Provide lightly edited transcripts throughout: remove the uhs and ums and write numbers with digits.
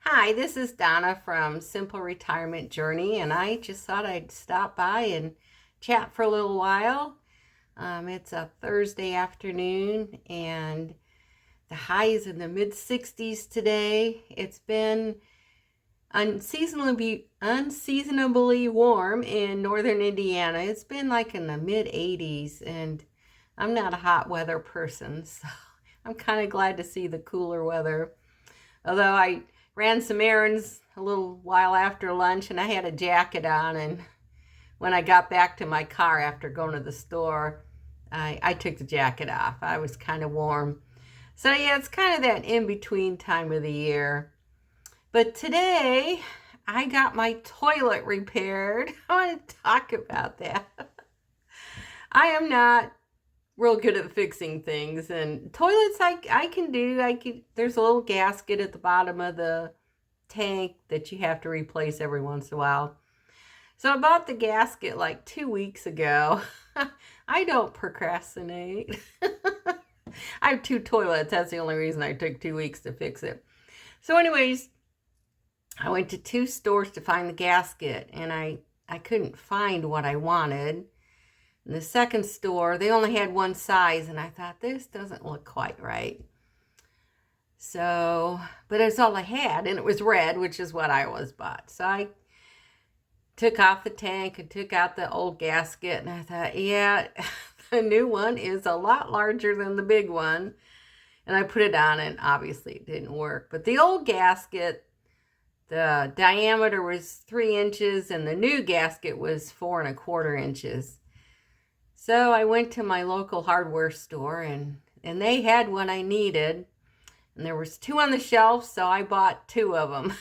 Hi, this is Donna from Simple Retirement Journey, and I just thought I'd stop by and chat for a little while. It's a Thursday afternoon, and the high is in the mid 60s today. It's been unseasonably warm in northern Indiana. It's been like in the mid 80s, and I'm not a hot weather person, so I'm kind of glad to see the cooler weather. Although I ran some errands a little while after lunch and I had a jacket on, and when I got back to my car after going to the store, I took the jacket off. I was kind of warm. So yeah, it's kind of that in-between time of the year. But today, I got my toilet repaired. I want to talk about that. I am not real good at fixing things, and toilets I can do. There's a little gasket at the bottom of the tank that you have to replace every once in a while. So I bought the gasket like 2 weeks ago. I don't procrastinate. I have two toilets. That's the only reason I took 2 weeks to fix it. So anyways, I went to two stores to find the gasket, and I couldn't find what I wanted. In the second store, they only had one size, and I thought, this doesn't look quite right. So, but it's all I had, and it was red, which is what I always bought. So I took off the tank and took out the old gasket, and I thought, yeah, the new one is a lot larger than the big one. And I put it on, and obviously it didn't work. But the old gasket, the diameter was 3 inches, and the new gasket was 4¼ inches. So I went to my local hardware store, and they had what I needed. And there was two on the shelf, so I bought two of them.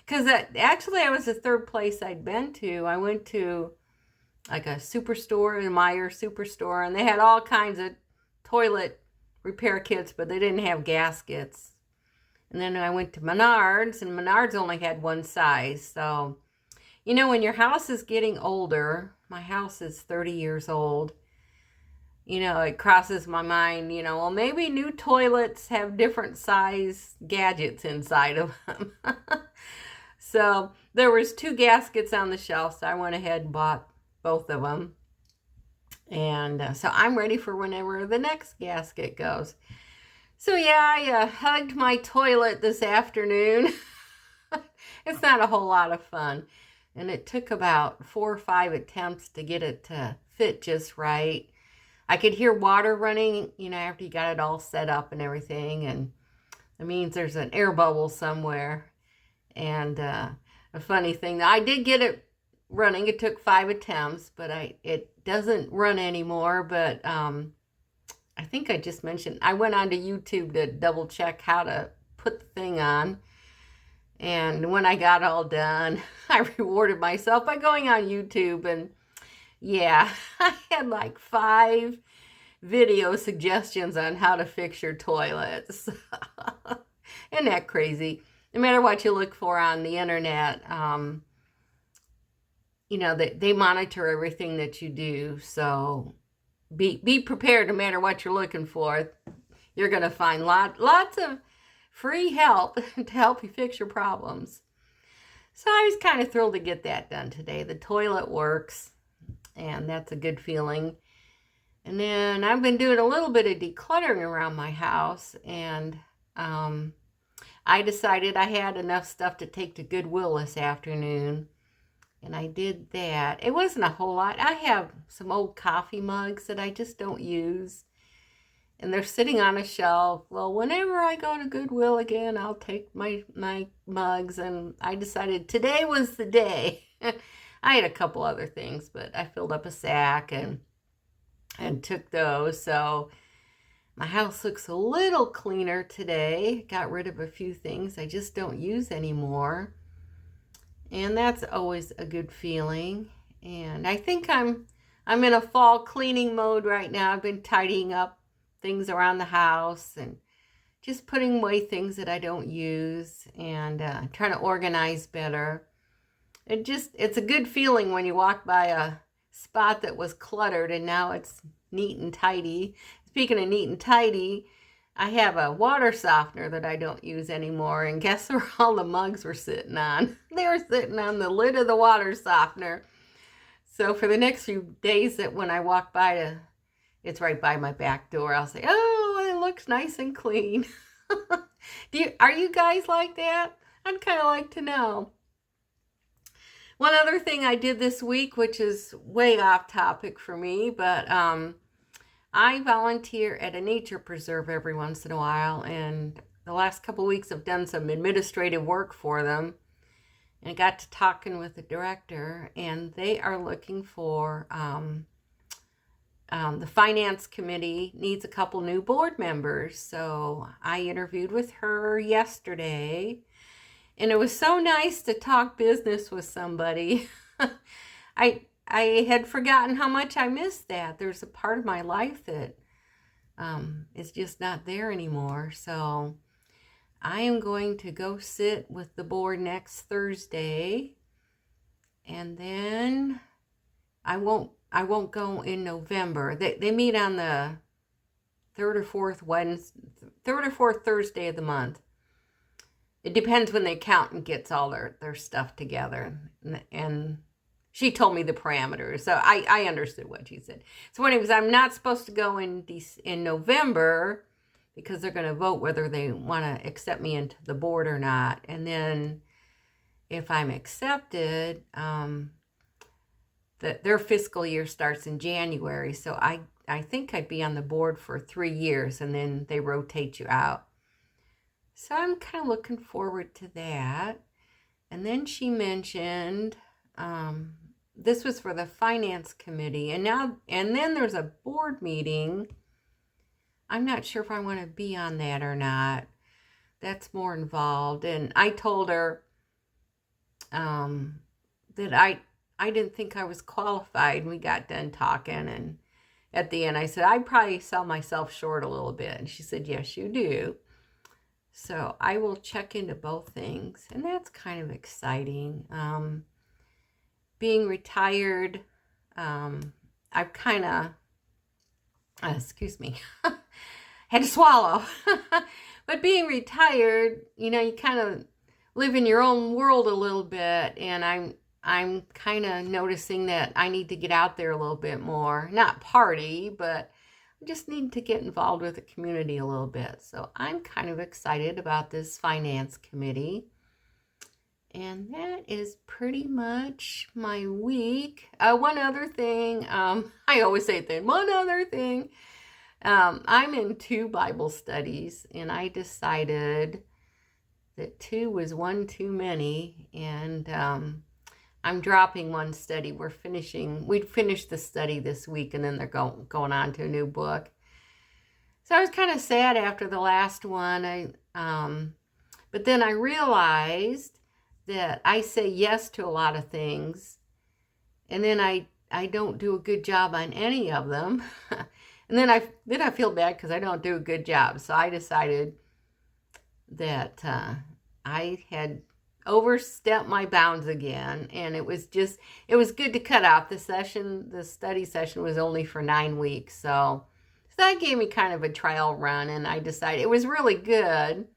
Because actually, I was the third place I'd been to. I went to like a superstore, a Meyer superstore, and they had all kinds of toilet repair kits, but they didn't have gaskets. And then I went to Menards, and Menards only had one size. So, you know, when your house is getting older, my house is 30 years old, you know, it crosses my mind, you know, well, maybe new toilets have different size gadgets inside of them. So there was two gaskets on the shelf, so I went ahead and bought both of them. And so I'm ready for whenever the next gasket goes. So yeah, I hugged my toilet this afternoon. It's not a whole lot of fun. And it took about 4 or 5 attempts to get it to fit just right. I could hear water running, you know, after you got it all set up and everything. And it means there's an air bubble somewhere. And a funny thing, I did get it running. It took 5 attempts, but it doesn't run anymore. But I think I just mentioned, I went onto YouTube to double check how to put the thing on. And when I got all done, I rewarded myself by going on YouTube, and yeah, I had like 5 video suggestions on how to fix your toilets. Isn't that crazy? No matter what you look for on the internet, you know, they monitor everything that you do. So be prepared no matter what you're looking for. You're going to find lots of free help to help you fix your problems. So I was kind of thrilled to get that done today. The toilet works, and that's a good feeling. And then I've been doing a little bit of decluttering around my house, and I decided I had enough stuff to take to Goodwill this afternoon, and I did that. It wasn't a whole lot. I have some old coffee mugs that I just don't use, and they're sitting on a shelf. Well, whenever I go to Goodwill again, I'll take my mugs, and I decided today was the day. I had a couple other things, but I filled up a sack and took those. So my house looks a little cleaner today. Got rid of a few things I just don't use anymore. And that's always a good feeling. And I think I'm in a fall cleaning mode right now. I've been tidying up things around the house and just putting away things that I don't use, and trying to organize better. It's a good feeling when you walk by a spot that was cluttered and now it's neat and tidy. Speaking of neat and tidy, I have a water softener that I don't use anymore, and guess where all the mugs were sitting on? They were sitting on the lid of the water softener. So for the next few days that when I walk by it's right by my back door, I'll say, oh, it looks nice and clean. Are you guys like that? I'd kind of like to know. One other thing I did this week, which is way off topic for me, but I volunteer at a nature preserve every once in a while, and the last couple weeks I've done some administrative work for them, and I got to talking with the director, and they are looking for the finance committee needs a couple new board members. So I interviewed with her yesterday, and it was so nice to talk business with somebody. I had forgotten how much I missed that. There's a part of my life that is just not there anymore. So I am going to go sit with the board next Thursday, and then I won't go in November. They meet on the third or fourth Thursday of the month. It depends when the accountant gets all their stuff together. And she told me the parameters, so I understood what she said. So anyways, I'm not supposed to go in November because they're going to vote whether they want to accept me into the board or not. And then if I'm accepted, their fiscal year starts in January, so I think I'd be on the board for 3 years, and then they rotate you out. So I'm kind of looking forward to that. And then she mentioned this was for the finance committee, and then there's a board meeting. I'm not sure if I want to be on that or not. That's more involved, and I told her that I didn't think I was qualified. We got done talking, and at the end I said, I probably sell myself short a little bit. And she said, yes, you do. So I will check into both things, and that's kind of exciting. Being retired, I've kind of, excuse me, had to swallow. But being retired, you kind of live in your own world a little bit, and I'm kind of noticing that I need to get out there a little bit more. Not party, but I just need to get involved with the community a little bit. So I'm kind of excited about this finance committee. And that is pretty much my week. One other thing, I always say that, one other thing. I'm in 2 Bible studies, and I decided that 2 was one too many, and I'm dropping one study. We'd finished the study this week, and then they're going on to a new book. So I was kind of sad after the last one. But then I realized that I say yes to a lot of things, and then I don't do a good job on any of them. And then I feel bad because I don't do a good job. So I decided that I had overstepped my bounds again, and it was good to cut out the session. The study session was only for 9 weeks, so that gave me kind of a trial run, and I decided it was really good.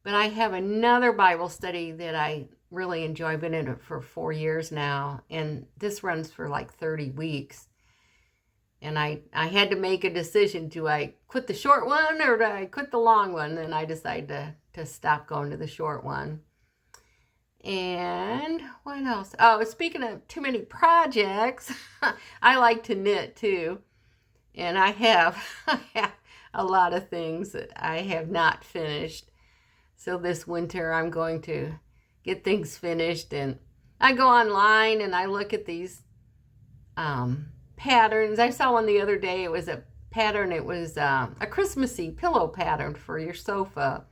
But I have another Bible study that I really enjoy. I've been in it for 4 years now, and this runs for like 30 weeks. And I had to make a decision. Do I quit the short one or do I quit the long one? And I decided to stop going to the short one. And what else? Oh, speaking of too many projects, I like to knit too. And I have a lot of things that I have not finished. So this winter I'm going to get things finished. And I go online and I look at these patterns. I saw one the other day. It was a pattern. It was a Christmassy pillow pattern for your sofa.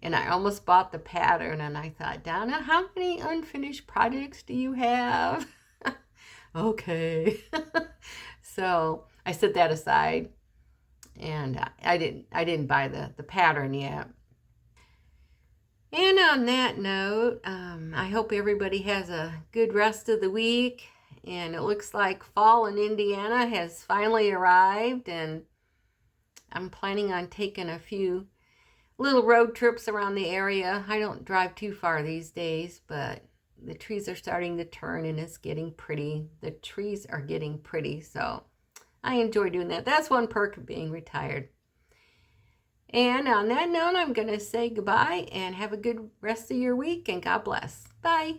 And I almost bought the pattern, and I thought, Donna, how many unfinished projects do you have? Okay. So I set that aside, and I didn't buy the pattern yet. And on that note, I hope everybody has a good rest of the week. And it looks like fall in Indiana has finally arrived, and I'm planning on taking a few little road trips around the area. I don't drive too far these days, but the trees are starting to turn and it's getting pretty. The trees are getting pretty, so I enjoy doing that. That's one perk of being retired. And on that note, I'm going to say goodbye and have a good rest of your week, and God bless. Bye.